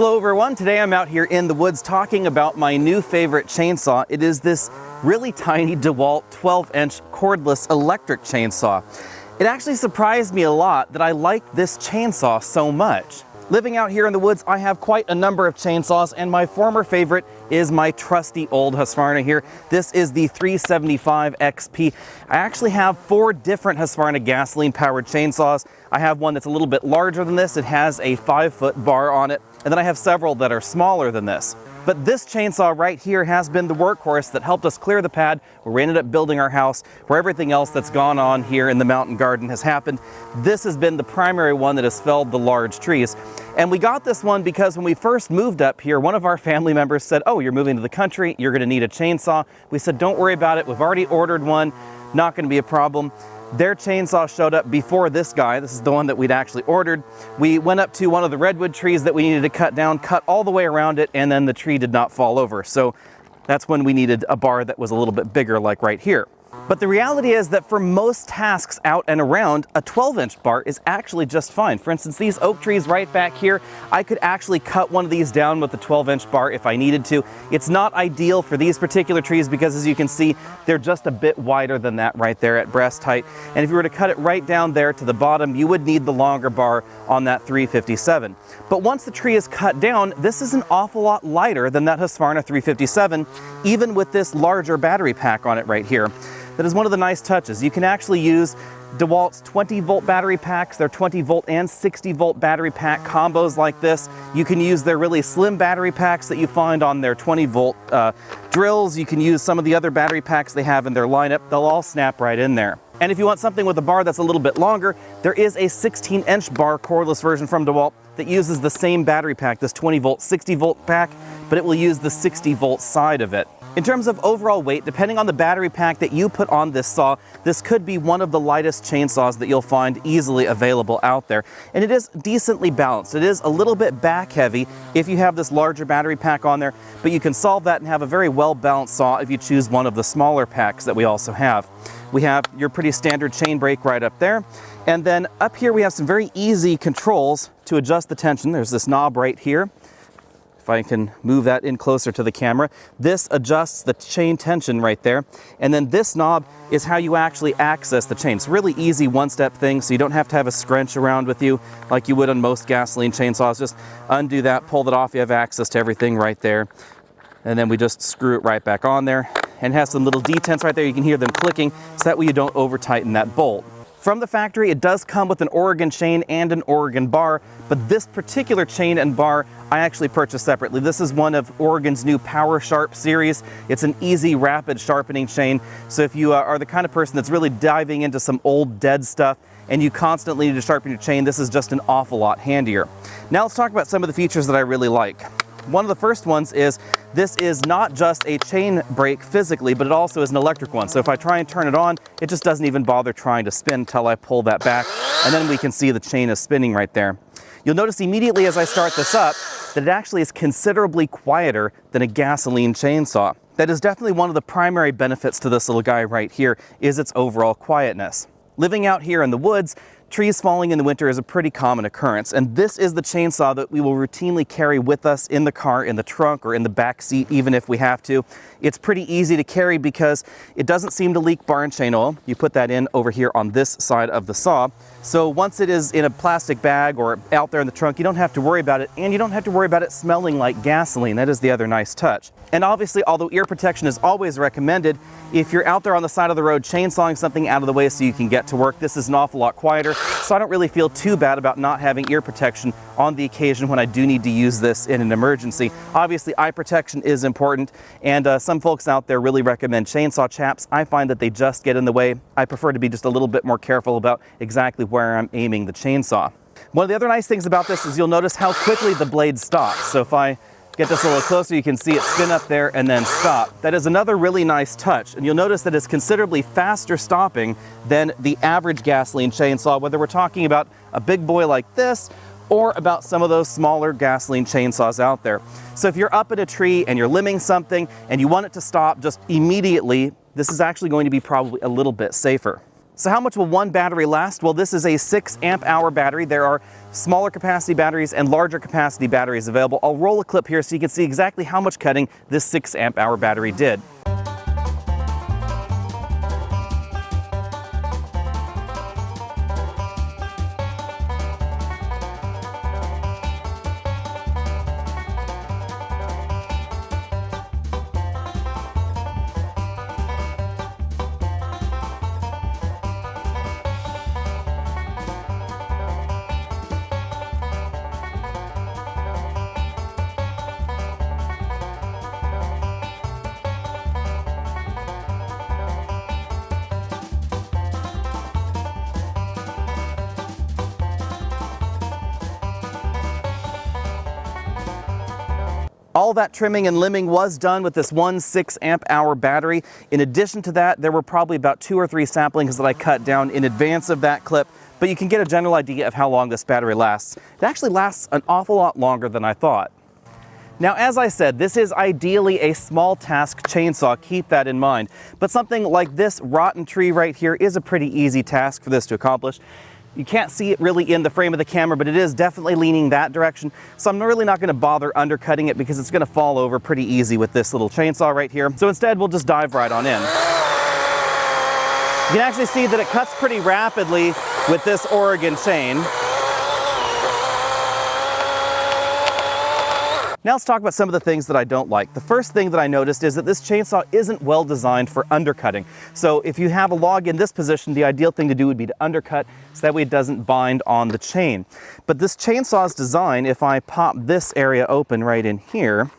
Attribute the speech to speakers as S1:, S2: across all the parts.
S1: Hello everyone, today I'm out here in the woods talking about my new favorite chainsaw. It is this really tiny DeWalt 12-inch cordless electric chainsaw. It actually surprised me a lot that I like this chainsaw so much. Living out here in the woods, I have quite a number of chainsaws, and my former favorite is my trusty old Husqvarna here. This is the 375 XP. I actually have 4 different Husqvarna gasoline-powered chainsaws. I have one that's a little bit larger than this. It has a 5-foot bar on it, and then I have several that are smaller than this. But this chainsaw right here has been the workhorse that helped us clear the pad where we ended up building our house, where everything else that's gone on here in the mountain garden has happened. This has been the primary one that has felled the large trees. And we got this one because when we first moved up here, one of our family members said, "Oh, you're moving to the country, you're gonna need a chainsaw." We said, "Don't worry about it, we've already ordered one, not gonna be a problem." Their chainsaw showed up before this guy. This is the one that we'd actually ordered. We went up to one of the redwood trees that we needed to cut down, cut all the way around it, and then the tree did not fall over. So that's when we needed a bar that was a little bit bigger, like right here. But the reality is that for most tasks out and around, a 12-inch bar is actually just fine. For instance, these oak trees right back here, I could actually cut one of these down with the 12-inch bar if I needed to. It's not ideal for these particular trees because, as you can see, they're just a bit wider than that right there at breast height. And if you were to cut it right down there to the bottom, you would need the longer bar on that 357. But once the tree is cut down, this is an awful lot lighter than that Husqvarna 357, even with this larger battery pack on it right here. That is one of the nice touches. You can actually use DeWalt's 20-volt battery packs, their 20-volt and 60-volt battery pack combos like this. You can use their really slim battery packs that you find on their 20-volt drills. You can use some of the other battery packs they have in their lineup. They'll all snap right in there. And if you want something with a bar that's a little bit longer, there is a 16-inch bar cordless version from DeWalt that uses the same battery pack, this 20-volt, 60-volt pack, but it will use the 60-volt side of it. In terms of overall weight, depending on the battery pack that you put on this saw, this could be one of the lightest chainsaws that you'll find easily available out there. And it is decently balanced. It is a little bit back heavy if you have this larger battery pack on there, but you can solve that and have a very well-balanced saw if you choose one of the smaller packs that we also have. We have your pretty standard chain brake right up there. And then up here we have some very easy controls to adjust the tension. There's this knob right here. If I can move that in closer to the camera, this adjusts the chain tension right there. And then this knob is how you actually access the chain. It's a really easy one-step thing, so you don't have to have a scrunch around with you like you would on most gasoline chainsaws. Just undo that, pull it off, you have access to everything right there. And then we just screw it right back on there. And it has some little detents right there. You can hear them clicking, so that way you don't over-tighten that bolt. From the factory, it does come with an Oregon chain and an Oregon bar, but this particular chain and bar I actually purchased separately. This is one of Oregon's new Power Sharp series. It's an easy, rapid sharpening chain. So if you are the kind of person that's really diving into some old dead stuff and you constantly need to sharpen your chain, this is just an awful lot handier. Now let's talk about some of the features that I really like. One of the first ones is this is not just a chain brake physically, but it also is an electric one. So if I try and turn it on, it just doesn't even bother trying to spin until I pull that back, and then we can see the chain is spinning right there. You'll notice immediately as I start this up that it actually is considerably quieter than a gasoline chainsaw. That is definitely one of the primary benefits to this little guy right here, is its overall quietness. Living out here in the woods, trees falling in the winter is a pretty common occurrence, and this is the chainsaw that we will routinely carry with us in the car, in the trunk, or in the back seat, even if we have to. It's pretty easy to carry because it doesn't seem to leak barn chain oil. You put that in over here on this side of the saw. So once it is in a plastic bag or out there in the trunk, you don't have to worry about it, and you don't have to worry about it smelling like gasoline. That is the other nice touch. And obviously, although ear protection is always recommended, if you're out there on the side of the road chainsawing something out of the way so you can get to work, this is an awful lot quieter, so I don't really feel too bad about not having ear protection on the occasion when I do need to use this in an emergency. Obviously, eye protection is important, and some folks out there really recommend chainsaw chaps. I find that they just get in the way. I prefer to be just a little bit more careful about exactly where I'm aiming the chainsaw. One of the other nice things about this is you'll notice how quickly the blade stops. So if I get this a little closer, you can see it spin up there and then stop. That is another really nice touch, and you'll notice that it's considerably faster stopping than the average gasoline chainsaw, whether we're talking about a big boy like this or about some of those smaller gasoline chainsaws out there. So if you're up at a tree and you're limbing something and you want it to stop just immediately, this is actually going to be probably a little bit safer. So how much will one battery last? Well, this is a 6 amp hour battery. There are smaller capacity batteries and larger capacity batteries available. I'll roll a clip here so you can see exactly how much cutting this 6 amp hour battery did. All that trimming and limbing was done with this one 6 amp hour battery. In addition to that, there were probably about 2 or 3 saplings that I cut down in advance of that clip, but you can get a general idea of how long this battery lasts. It actually lasts an awful lot longer than I thought. Now, as I said, this is ideally a small task chainsaw, keep that in mind. But something like this rotten tree right here is a pretty easy task for this to accomplish. You can't see it really in the frame of the camera, but it is definitely leaning that direction. So I'm really not going to bother undercutting it because it's going to fall over pretty easy with this little chainsaw right here. So instead, we'll just dive right on in. You can actually see that it cuts pretty rapidly with this Oregon chain. Now let's talk about some of the things that I don't like. The first thing that I noticed is that this chainsaw isn't well designed for undercutting. So if you have a log in this position, the ideal thing to do would be to undercut so that way it doesn't bind on the chain. But this chainsaw's design, if I pop this area open right in here,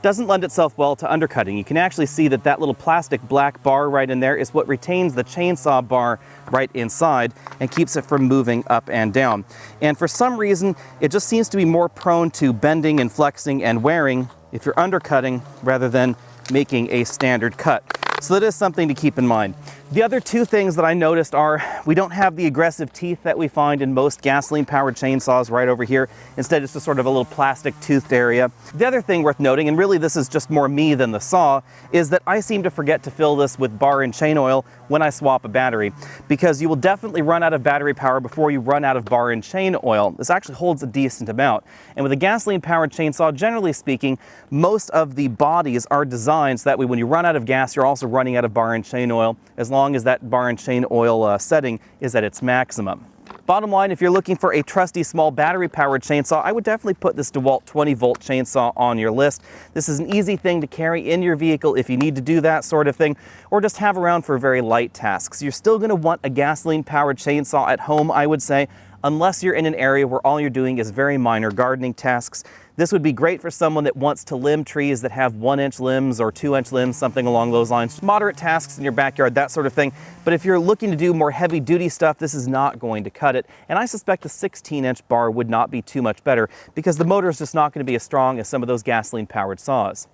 S1: doesn't lend itself well to undercutting. You can actually see that that little plastic black bar right in there is what retains the chainsaw bar right inside and keeps it from moving up and down. And for some reason, it just seems to be more prone to bending and flexing and wearing if you're undercutting rather than making a standard cut. So that is something to keep in mind. The other two things that I noticed are we don't have the aggressive teeth that we find in most gasoline-powered chainsaws right over here. Instead, it's just sort of a little plastic toothed area. The other thing worth noting, and really this is just more me than the saw, is that I seem to forget to fill this with bar and chain oil when I swap a battery, because you will definitely run out of battery power before you run out of bar and chain oil. This actually holds a decent amount. And with a gasoline-powered chainsaw, generally speaking, most of the bodies are designed so that way when you run out of gas, you're also running out of bar and chain oil, as long as that bar and chain oil setting is at its maximum. Bottom line, if you're looking for a trusty small battery powered chainsaw, I would definitely put this DeWalt 20-volt chainsaw on your list. This is an easy thing to carry in your vehicle if you need to do that sort of thing, or just have around for very light tasks. You're still going to want a gasoline powered chainsaw at home, I would say, unless you're in an area where all you're doing is very minor gardening tasks. This would be great for someone that wants to limb trees that have 1-inch limbs or 2-inch limbs, something along those lines. Moderate tasks in your backyard, that sort of thing. But if you're looking to do more heavy duty stuff, this is not going to cut it. And I suspect a 16-inch bar would not be too much better because the motor is just not going to be as strong as some of those gasoline powered saws.